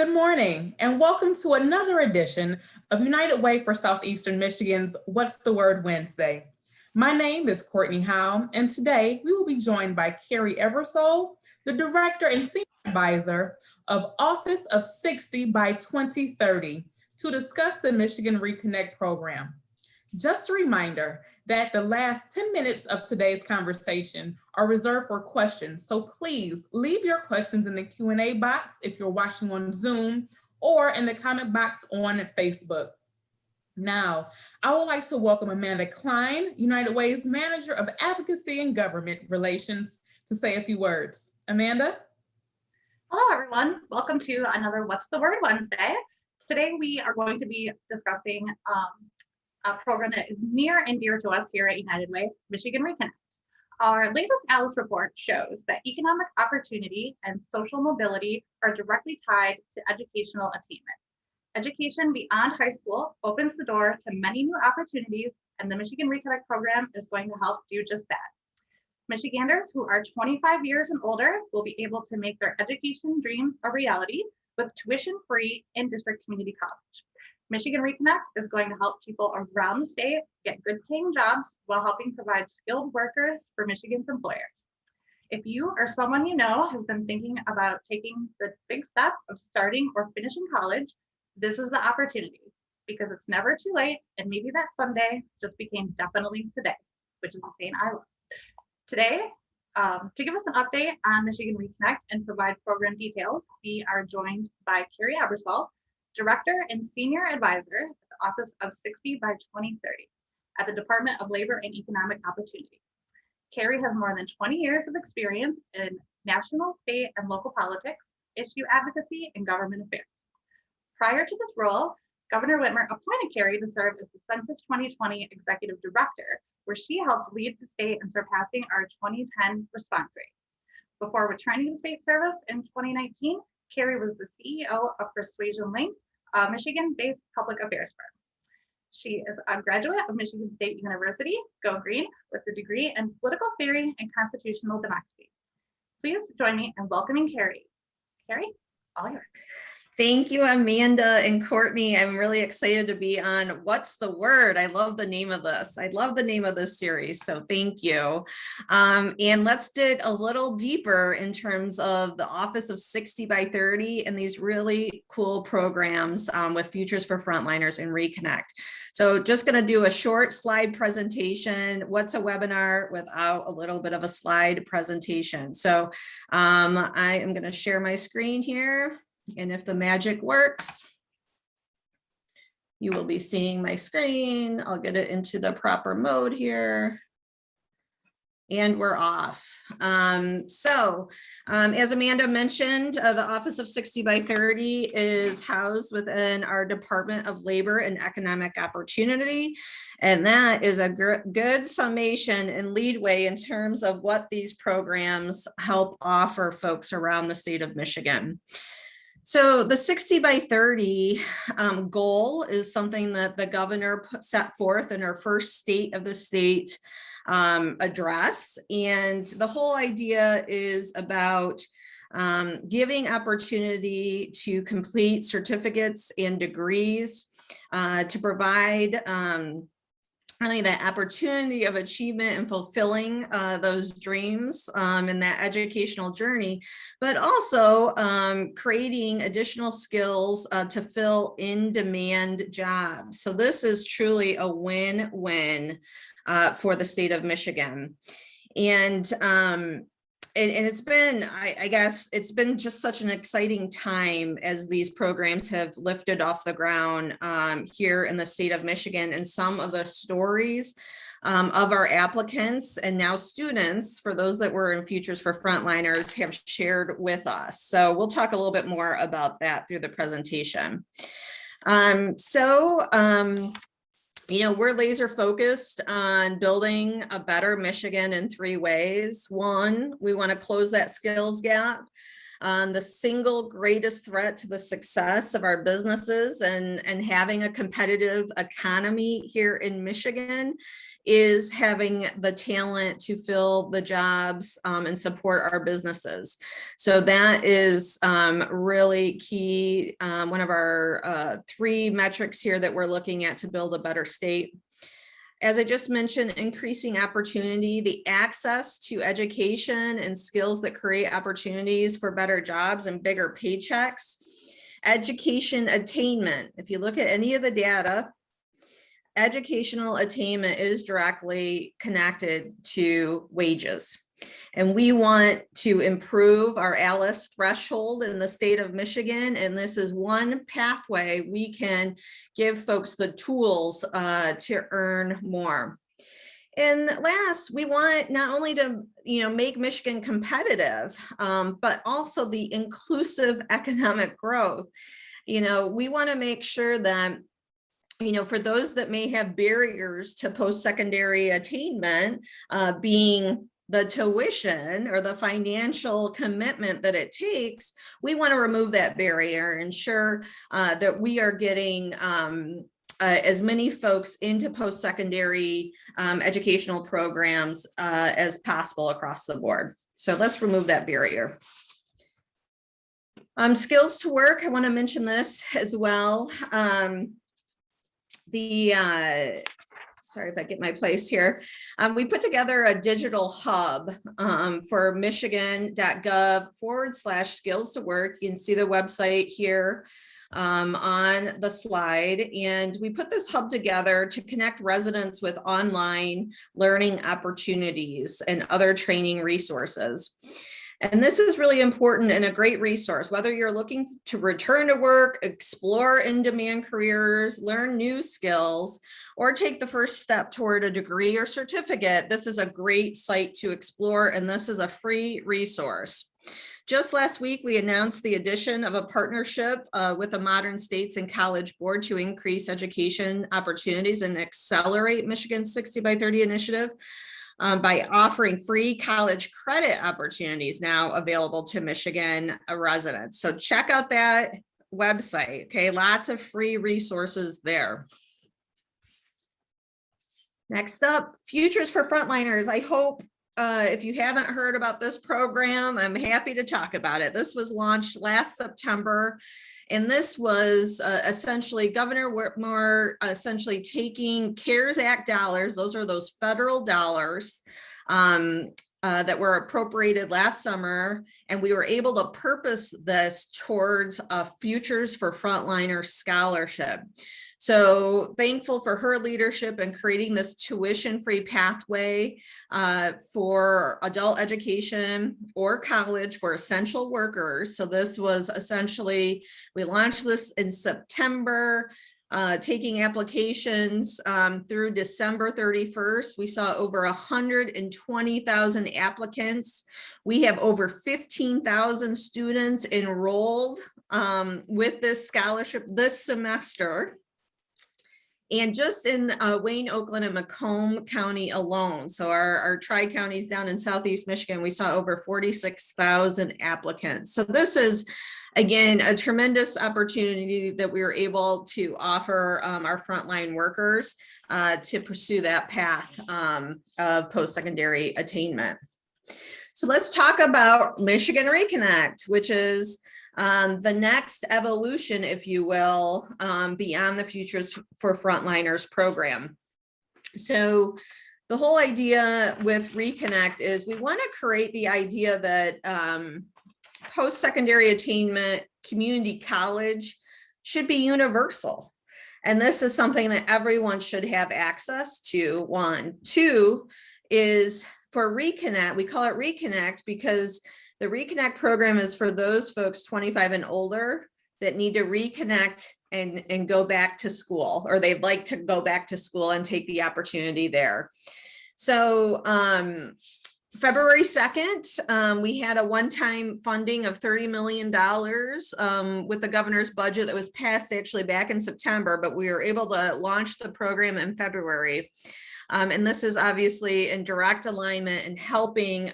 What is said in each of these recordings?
Good morning, and welcome to another edition of United Way for Southeastern Michigan's What's the Word Wednesday. My name is Courtney Howe, and today we will be joined by Kerry Ebersole, the Director and Senior Advisor of Office of 60 by 2030, to discuss the Michigan Reconnect program. Just a reminder that the last 10 minutes of today's conversation are reserved for questions. So please leave your questions in the Q&A box if you're watching on Zoom or in the comment box on Facebook. Now, I would like to welcome Amanda Klein, United Way's Manager of Advocacy and Government Relations, to say a few words. Amanda? Hello, everyone. Welcome to another What's the Word Wednesday. Today, we are going to be discussing a program that is near and dear to us here at United Way, Michigen Reconnect. Our latest ALICE report shows that economic opportunity and social mobility are directly tied to educational attainment. Education beyond high school opens the door to many new opportunities, and the Michigen Reconnect program is going to help do just that. Michiganders who are 25 years and older will be able to make their education dreams a reality with tuition-free in-district community college. Michigen Reconnect is going to help people around the state get good paying jobs while helping provide skilled workers for Michigan's employers. If you or someone you know has been thinking about taking the big step of starting or finishing college, this is the opportunity, because it's never too late, and maybe that someday just became definitely today, which is the saying I love. Today, to give us an update on Michigen Reconnect and provide program details, we are joined by Kerry Ebersole, Director and Senior Advisor at the Office of 60 by 2030 at the Department of Labor and Economic Opportunity. Kerry has more than 20 years of experience in national, state, and local politics, issue advocacy, and government affairs. Prior to this role, Governor Whitmer appointed Kerry to serve as the Census 2020 Executive Director, where she helped lead the state in surpassing our 2010 response rate. Before returning to state service in 2019, Kerry was the CEO of Persuasion Link, a Michigan-based public affairs firm. She is a graduate of Michigan State University, Go Green, with a degree in political theory and constitutional democracy. Please join me in welcoming Kerry. Kerry, all yours. Thank you, Amanda and Courtney. I'm really excited to be on What's the Word? I love the name of this. I love the name of this series, so thank you. And let's dig a little deeper in terms of the Office of 60 by 30 and these really cool programs with Futures for Frontliners and Reconnect. So just going to do a short slide presentation. What's a webinar without a little bit of a slide presentation? So I am going to share my screen here. And if the magic works, you will be seeing my screen. I'll get it into the proper mode here. And we're off. As Amanda mentioned, the Office of 60 by 30 is housed within our Department of Labor and Economic Opportunity. And that is a good summation and leadway in terms of what these programs help offer folks around the state of Michigan. So the 60 by 30 goal is something that the governor set forth in her first State of the State address. And the whole idea is about giving opportunity to complete certificates and degrees to provide really that opportunity of achievement and fulfilling those dreams in that educational journey, but also creating additional skills to fill in-demand jobs. So this is truly a win-win for the state of Michigan. And it's been, I guess, it's been just such an exciting time as these programs have lifted off the ground here in the state of Michigan, and some of the stories of our applicants and now students, for those that were in Futures for Frontliners, have shared with us. So we'll talk a little bit more about that through the presentation. We're laser focused on building a better Michigan in 3 ways. One, we want to close that skills gap. The single greatest threat to the success of our businesses and having a competitive economy here in Michigan is having the talent to fill the jobs and support our businesses. So that is really key. One of our 3 metrics here that we're looking at to build a better state. As I just mentioned, increasing opportunity, the access to education and skills that create opportunities for better jobs and bigger paychecks. Education attainment. If you look at any of the data, educational attainment is directly connected to wages. And we want to improve our ALICE threshold in the state of Michigan. And this is one pathway we can give folks the tools to earn more. And last, we want not only to make Michigan competitive, but also the inclusive economic growth. We want to make sure that for those that may have barriers to post-secondary attainment, being the tuition or the financial commitment that it takes, we want to remove that barrier, ensure that we are getting as many folks into post-secondary educational programs as possible across the board. So let's remove that barrier. Skills to work, I want to mention this as well. Sorry if I get my place here. We put together a digital hub for michigan.gov/skills to work. You can see the website here on the slide. And we put this hub together to connect residents with online learning opportunities and other training resources. And this is really important and a great resource, whether you're looking to return to work, explore in-demand careers, learn new skills, or take the first step toward a degree or certificate. This is a great site to explore, and this is a free resource. Just last week, we announced the addition of a partnership with the Modern States and College Board to increase education opportunities and accelerate Michigan's 60 by 30 initiative. By offering free college credit opportunities now available to Michigan residents. So check out that website, okay? Lots of free resources there. Next up, Futures for Frontliners. I hope if you haven't heard about this program, I'm happy to talk about it. This was launched last September. And this was essentially Governor Whitmer essentially taking CARES Act dollars, those are those federal dollars that were appropriated last summer, and we were able to purpose this towards a Futures for Frontliners scholarship. So thankful for her leadership in creating this tuition-free pathway for adult education or college for essential workers. So this was essentially, we launched this in September, taking applications through December 31st. We saw over 120,000 applicants. We have over 15,000 students enrolled with this scholarship this semester. And just in Wayne, Oakland, and Macomb County alone, so our tri-counties down in Southeast Michigan, we saw over 46,000 applicants. So this is, again, a tremendous opportunity that we were able to offer our frontline workers to pursue that path of post-secondary attainment. So let's talk about Michigen Reconnect, which is the next evolution, if you will, beyond the Futures for Frontliners program. So the whole idea with Reconnect is we want to create the idea that post-secondary attainment community college should be universal. And this is something that everyone should have access to, one. Two is for Reconnect, we call it Reconnect because the Reconnect program is for those folks 25 and older that need to reconnect and go back to school, or they'd like to go back to school and take the opportunity there. So February 2nd, we had a one-time funding of $30 million with the governor's budget that was passed actually back in September, but we were able to launch the program in February. And this is obviously in direct alignment and helping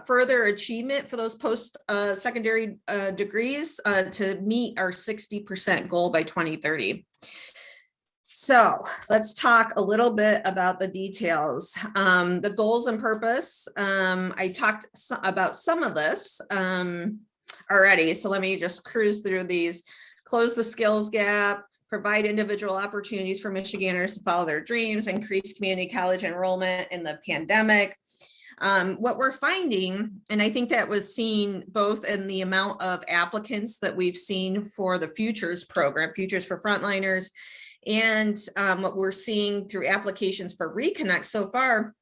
further achievement for those post-secondary degrees to meet our 60% goal by 2030. So let's talk a little bit about the details. The goals and purpose. I talked about some of this already, so let me just cruise through these. Close the skills gap, provide individual opportunities for Michiganders to follow their dreams, increase community college enrollment in the pandemic. What we're finding, and I think that was seen both in the amount of applicants that we've seen for the Futures program, Futures for Frontliners, and what we're seeing through applications for Reconnect so far.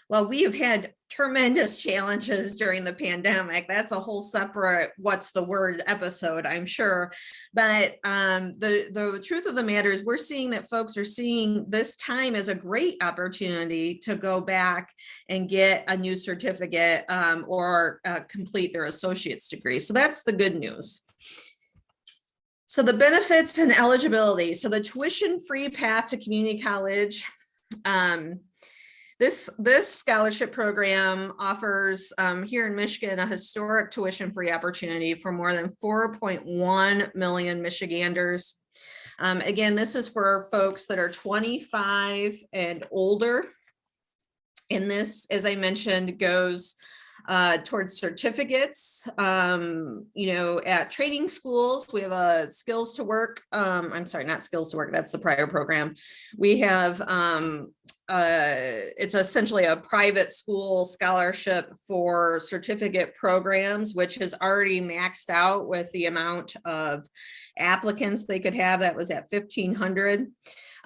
Well, we have had tremendous challenges during the pandemic. That's a whole separate what's the word episode, I'm sure. But the truth of the matter is we're seeing that folks are seeing this time as a great opportunity to go back and get a new certificate or complete their associate's degree. So that's the good news. So the benefits and eligibility. So the tuition-free path to community college. This scholarship program offers here in Michigan a historic tuition-free opportunity for more than 4.1 million Michiganders. Again, this is for folks that are 25 and older. And this, as I mentioned, goes towards certificates, at training schools. We have a skills to work. I'm sorry, not skills to work. That's the prior program. We have, it's essentially a private school scholarship for certificate programs, which has already maxed out with the amount of applicants they could have. That was at 1,500,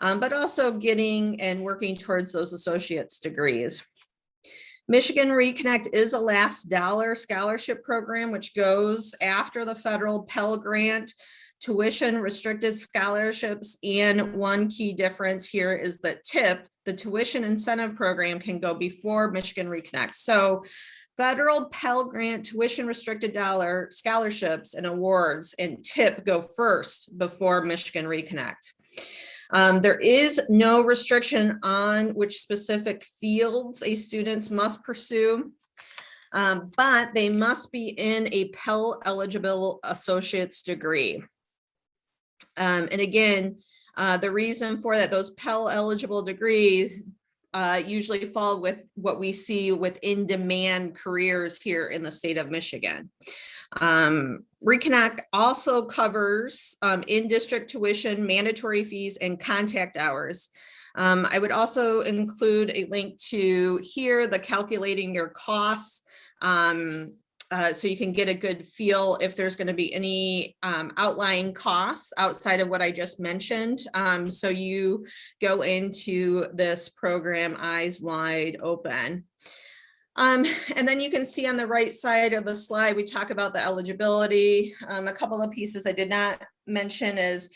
but also getting and working towards those associate's degrees. Michigen Reconnect is a last dollar scholarship program, which goes after the federal Pell Grant, tuition restricted scholarships. And one key difference here is that TIP, the tuition incentive program, can go before Michigen Reconnect. So federal Pell Grant tuition restricted dollar scholarships and awards and TIP go first before Michigen Reconnect. There is no restriction on which specific fields a student must pursue, but they must be in a Pell eligible associate's degree. And again, the reason for that, those Pell eligible degrees usually fall with what we see with in-demand careers here in the state of Michigan. Reconnect also covers in-district tuition, mandatory fees, and contact hours. I would also include a link to here, the calculating your costs, so you can get a good feel if there's going to be any outlying costs outside of what I just mentioned. So you go into this program eyes wide open. And then you can see on the right side of the slide, we talk about the eligibility. A couple of pieces I did not mention is,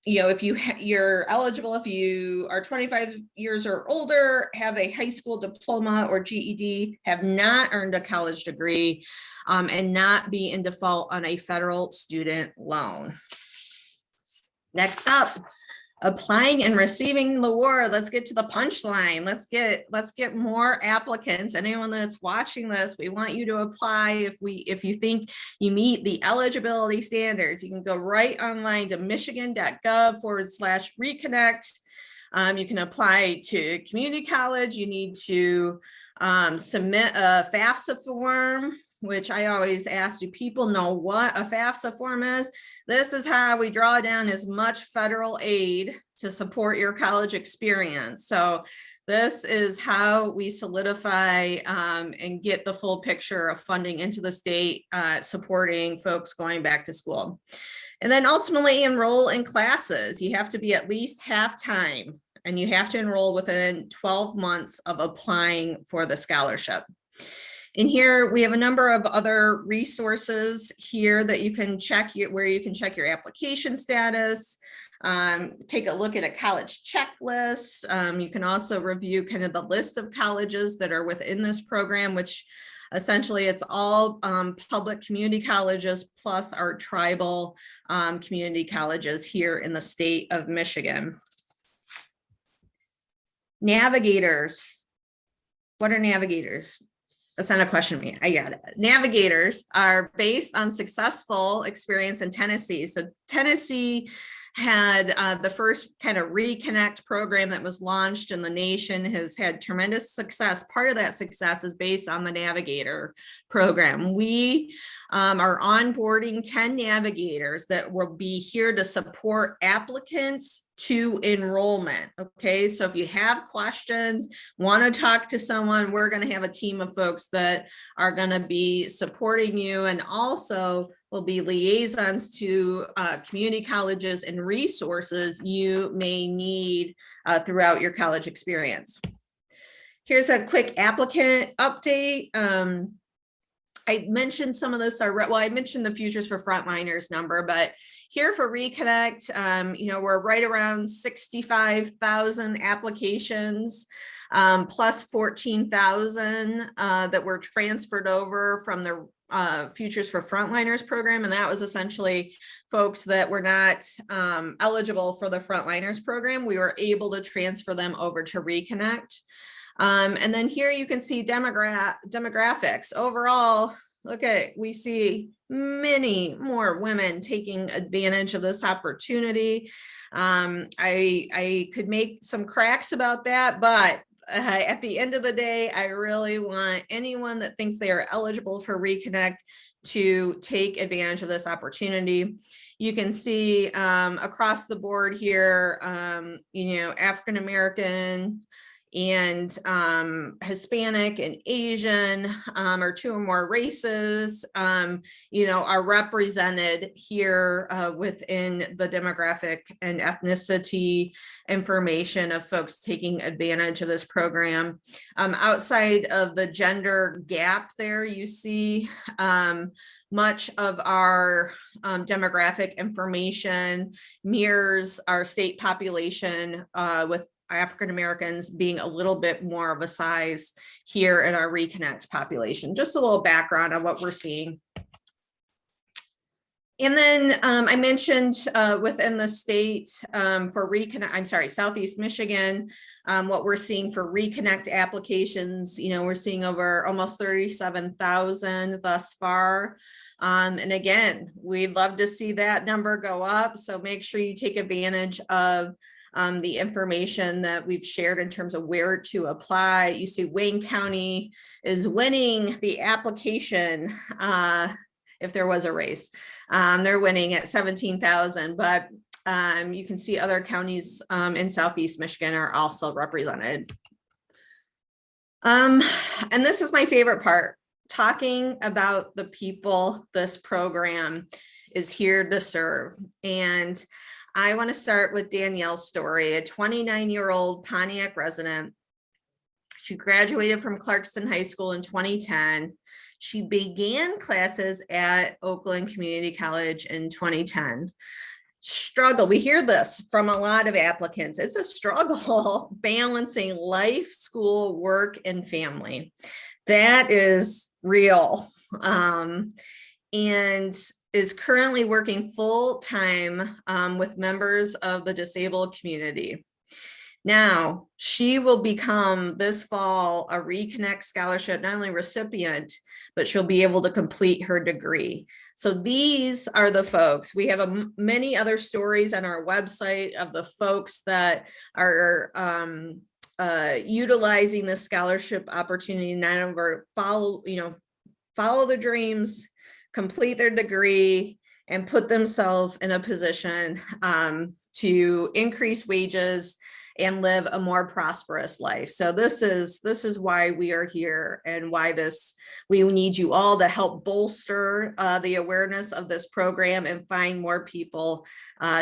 if you're eligible, if you are 25 years or older, have a high school diploma or GED, have not earned a college degree, and not be in default on a federal student loan. Next up, applying and receiving the award. Let's get to the punchline. Let's get more applicants. Anyone that's watching this, we want you to apply. If you think you meet the eligibility standards, you can go right online to michigan.gov/reconnect. You can apply to community college. You need to submit a FAFSA form, which I always ask, do people know what a FAFSA form is? This is how we draw down as much federal aid to support your college experience. So this is how we solidify and get the full picture of funding into the state, supporting folks going back to school. And then ultimately enroll in classes. You have to be at least half-time, and you have to enroll within 12 months of applying for the scholarship. In here, we have a number of other resources here that you can check, where you can check your application status, take a look at a college checklist. You can also review kind of the list of colleges that are within this program, which essentially it's all public community colleges plus our tribal community colleges here in the state of Michigan. Navigators. what are navigators? That's not a question to me. I got it. Navigators are based on successful experience in Tennessee. So Tennessee had the first kind of Reconnect program that was launched in the nation, has had tremendous success. Part of that success is based on the Navigator program. We are onboarding 10 navigators that will be here to support applicants to enrollment. Okay, so if you have questions, want to talk to someone, we're going to have a team of folks that are going to be supporting you, and also will be liaisons to community colleges and resources you may need throughout your college experience. Here's a quick applicant update. I mentioned some of this already. Well, I mentioned the Futures for Frontliners number, but here for Reconnect, you know, we're right around 65,000 applications, plus 14,000 that were transferred over from the Futures for Frontliners program. And that was essentially folks that were not eligible for the Frontliners program. We were able to transfer them over to Reconnect. And then here you can see demographics. Overall, we see many more women taking advantage of this opportunity. I could make some cracks about that, but at the end of the day, I really want anyone that thinks they are eligible for Reconnect to take advantage of this opportunity. You can see across the board here, you know, African American and Hispanic and Asian, or two or more races, you know, are represented here within the demographic and ethnicity information of folks taking advantage of this program. Outside of the gender gap there, you see much of our demographic information mirrors our state population, with African Americans being a little bit more of a size here in our Reconnect population. Just a little background on what we're seeing. And then I mentioned within the state for Reconnect, Southeast Michigan, what we're seeing for Reconnect applications, you know, we're seeing over almost 37,000 thus far. And again, we'd love to see that number go up. So make sure you take advantage of the information that we've shared in terms of where to apply. You see Wayne County is winning the application if there was a race. They're winning at 17,000, but you can see other counties in Southeast Michigan are also represented. And this is my favorite part, talking about the people this program is here to serve. And I want to start with Danielle's story, a 29-year-old Pontiac resident. She graduated from Clarkston High School in 2010. She began classes at Oakland Community College in 2010. Struggle, we hear this from a lot of applicants. It's a struggle balancing life, school, work, and family. That is real. And is currently working full-time with members of the disabled community. Now, she will become this fall a Reconnect Scholarship, not only recipient, but she'll be able to complete her degree. So these are the folks. We have many other stories on our website of the folks that are utilizing this scholarship opportunity, not only follow their dreams, complete their degree, and put themselves in a position to increase wages and live a more prosperous life. So this is why we are here, and why we need you all to help bolster the awareness of this program and find more people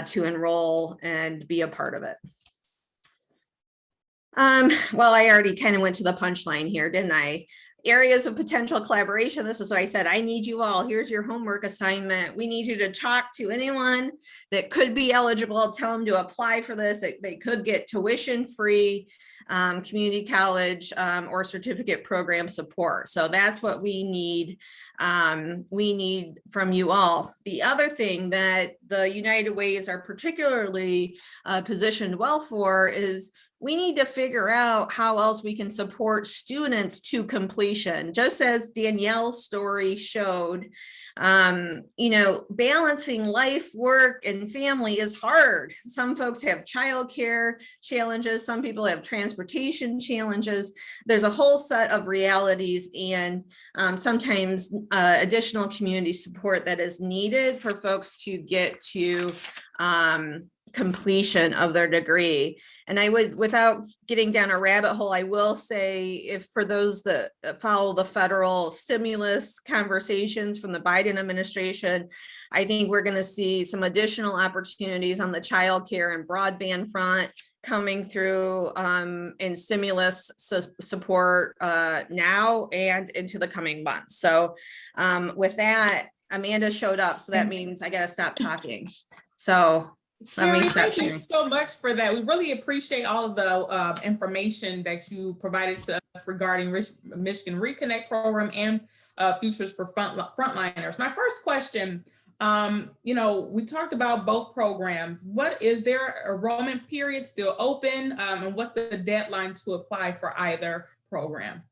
to enroll and be a part of it. Well, I already kind of went to the punchline here, didn't I? Areas of potential collaboration. This is what I said. I need you all. Here's your homework assignment. We need you to talk to anyone that could be eligible. Tell them to apply for this. They could get tuition-free community college or certificate program support. So that's what we need. We need from you all. The other thing that the United Ways are particularly positioned well for is we need to figure out how else we can support students to completion. Just as Danielle's story showed, you know, balancing life, work, and family is hard. Some folks have childcare challenges. Some people have transportation challenges. There's a whole set of realities and sometimes additional community support that is needed for folks to get to completion of their degree. And I would, without getting down a rabbit hole, I will say, if for those that follow the federal stimulus conversations from the Biden administration, I think we're going to see some additional opportunities on the childcare and broadband front coming through in stimulus support now and into the coming months. So with that, Amanda showed up, so that means I got to stop talking. So Kerry, thank you so much for that. We really appreciate all of the information that you provided to us regarding Michigen Reconnect program and Futures for Frontliners. My first question, you know, we talked about both programs. What is their enrollment period still open? And what's the deadline to apply for either program?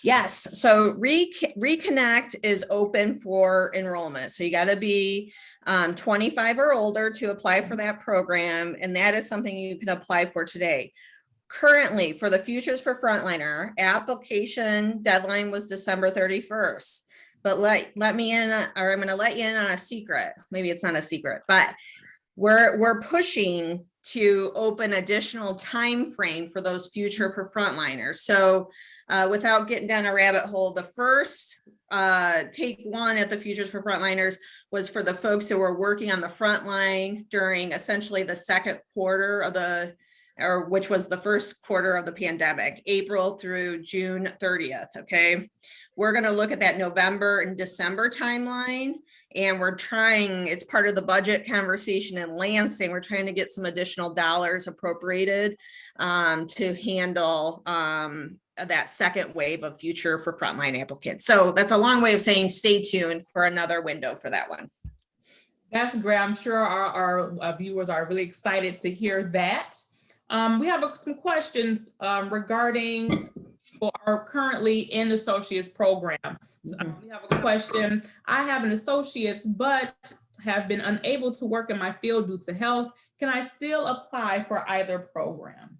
Yes, so Reconnect is open for enrollment. So you got to be 25 or older to apply for that program. And that is something you can apply for today. Currently, for the Futures for Frontliner, application deadline was December 31st. But let me in, or I'm going to let you in on a secret. Maybe it's not a secret, but we're pushing to open additional time frame for those Future for Frontliners. So without getting down a rabbit hole, the first take one at the Futures for Frontliners was for the folks who were working on the front line during essentially the second quarter of the, or which was the first quarter of the pandemic, April through June 30th, okay? We're gonna look at that November and December timeline, and we're trying, it's part of the budget conversation in Lansing, we're trying to get some additional dollars appropriated to handle that second wave of Future for Frontline applicants. So that's a long way of saying stay tuned for another window for that one. That's great. I'm sure our viewers are really excited to hear that. We have some questions regarding people are currently in the associate's program. So we have a question. I have an associate's, but have been unable to work in my field due to health. Can I still apply for either program?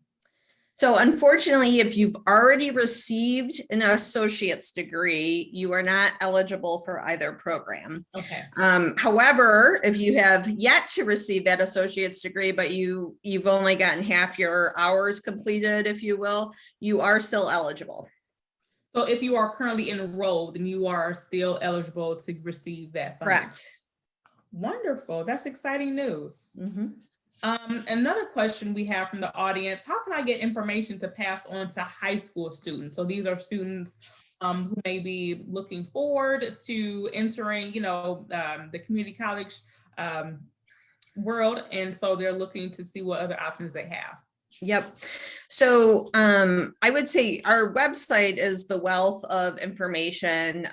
So unfortunately, if you've already received an associate's degree, you are not eligible for either program. Okay. However, if you have yet to receive that associate's degree, but you've only gotten half your hours completed, if you will, you are still eligible. So if you are currently enrolled, then you are still eligible to receive that funding. Correct. Wonderful. That's exciting news. Another question we have from the audience, how can I get information to pass on to high school students? So these are students who may be looking forward to entering, you know, the community college world. And so they're looking to see what other options they have. Yep. So I would say our website is the wealth of information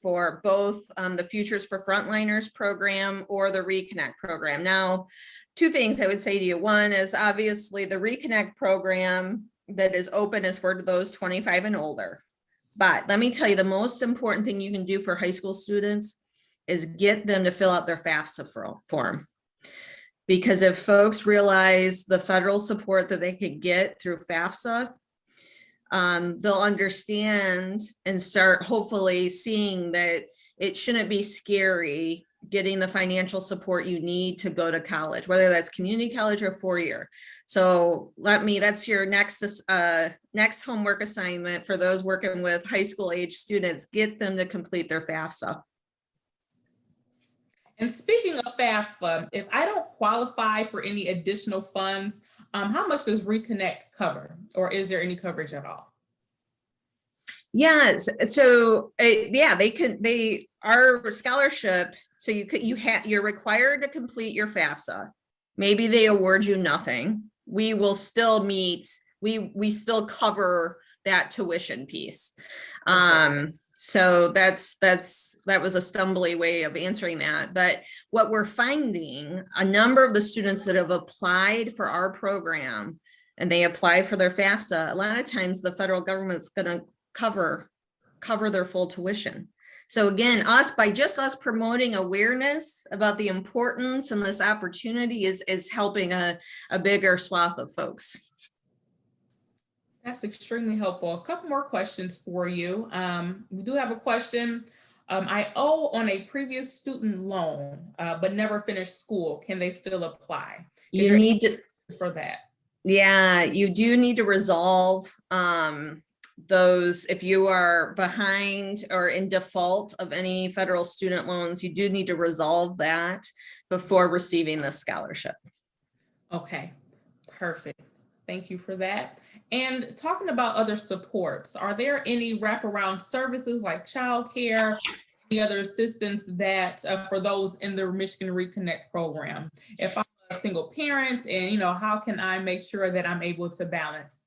for both the Futures for Frontliners program or the Reconnect program. Now, two things I would say to you. One is obviously the Reconnect program that is open is for those 25 and older. But let me tell you, the most important thing you can do for high school students is get them to fill out their FAFSA form. Because if folks realize the federal support that they could get through FAFSA, they'll understand and start hopefully seeing that it shouldn't be scary getting the financial support you need to go to college, whether that's community college or four-year. So that's your next homework assignment for those working with high school age students, get them to complete their FAFSA. And speaking of FAFSA, if I don't qualify for any additional funds, how much does Reconnect cover, or is there any coverage at all? Yes, so yeah, they are scholarship. So you're required to complete your FAFSA. Maybe they award you nothing. We will still meet. We still cover that tuition piece. Okay. So that was a stumbly way of answering that. But what we're finding, a number of the students that have applied for our program and they apply for their FAFSA, a lot of times the federal government's going to cover their full tuition. So again, by just us promoting awareness about the importance and this opportunity is helping a bigger swath of folks. That's extremely helpful. A couple more questions for you. We do have a question. I owe on a previous student loan, but never finished school. Can they still apply? You need to for that. Yeah, you do need to resolve those. If you are behind or in default of any federal student loans, you do need to resolve that before receiving the scholarship. Okay, perfect. Thank you for that. And talking about other supports, are there any wraparound services like childcare, any other assistance that for those in the Michigan Reconnect program? If I'm a single parent and, how can I make sure that I'm able to balance?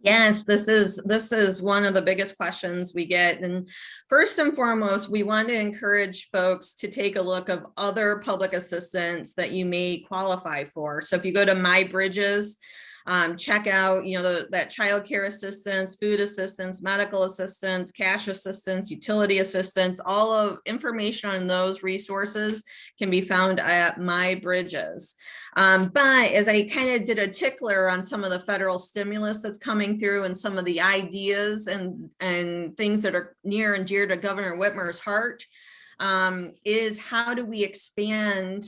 Yes, this is one of the biggest questions we get. And first and foremost, we want to encourage folks to take a look of other public assistance that you may qualify for. So if you go to My Bridges, check out, that child care assistance, food assistance, medical assistance, cash assistance, utility assistance, all of information on those resources can be found at My Bridges. But as I kind of did a tickler on some of the federal stimulus that's coming through and some of the ideas and things that are near and dear to Governor Whitmer's heart, is how do we expand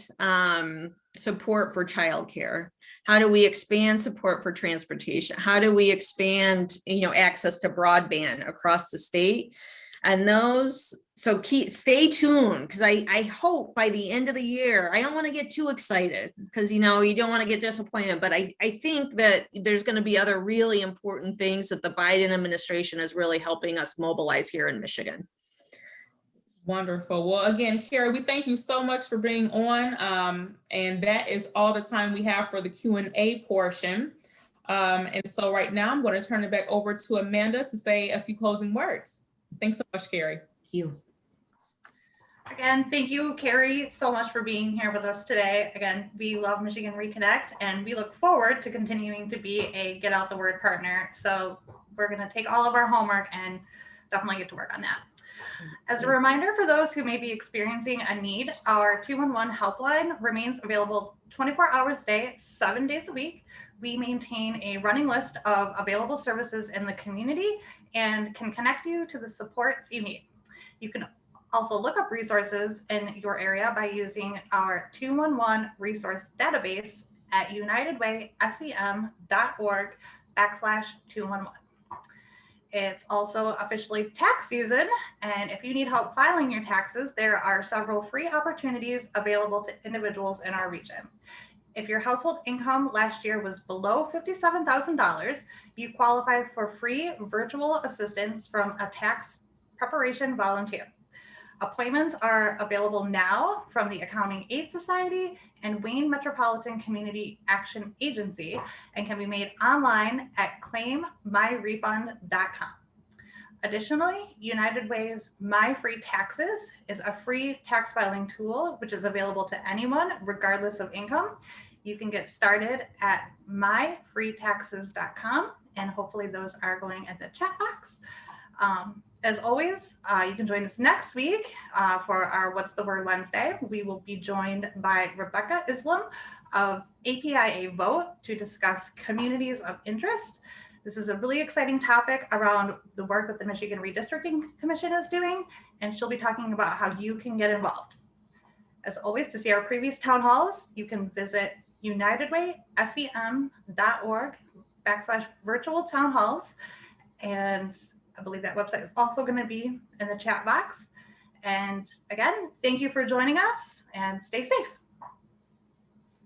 support for childcare? How do we expand support for transportation? How do we expand, access to broadband across the state? And stay tuned, because I hope by the end of the year, I don't want to get too excited because, you don't want to get disappointed, but I think that there's going to be other really important things that the Biden administration is really helping us mobilize here in Michigan. Wonderful. Well, again, Kerry, we thank you so much for being on. And that is all the time we have for the Q&A portion. And so right now I'm going to turn it back over to Amanda to say a few closing words. Thanks so much, Kerry. Thank you. Again, thank you, Kerry, so much for being here with us today. Again, we love Michigan Reconnect, and we look forward to continuing to be a Get Out the Word partner. So we're going to take all of our homework and definitely get to work on that. As a reminder for those who may be experiencing a need, our 211 helpline remains available 24 hours a day, 7 days a week. We maintain a running list of available services in the community and can connect you to the supports you need. You can also look up resources in your area by using our 211 resource database at unitedwaysem.org/211. It's also officially tax season, and if you need help filing your taxes, there are several free opportunities available to individuals in our region. If your household income last year was below $57,000, you qualify for free virtual assistance from a tax preparation volunteer. Appointments are available now from the Accounting Aid Society and Wayne Metropolitan Community Action Agency and can be made online at claimmyrefund.com. Additionally, United Way's My Free Taxes is a free tax filing tool which is available to anyone regardless of income. You can get started at myfreetaxes.com, and hopefully those are going in the chat box. As always, you can join us next week for our What's the Word Wednesday. We will be joined by Rebecca Islam of APIA Vote to discuss communities of interest. This is a really exciting topic around the work that the Michigan Redistricting Commission is doing, and she'll be talking about how you can get involved. As always, to see our previous town halls, you can visit unitedwaysem.org/virtual town halls. And I believe that website is also going to be in the chat box. And again, thank you for joining us and stay safe.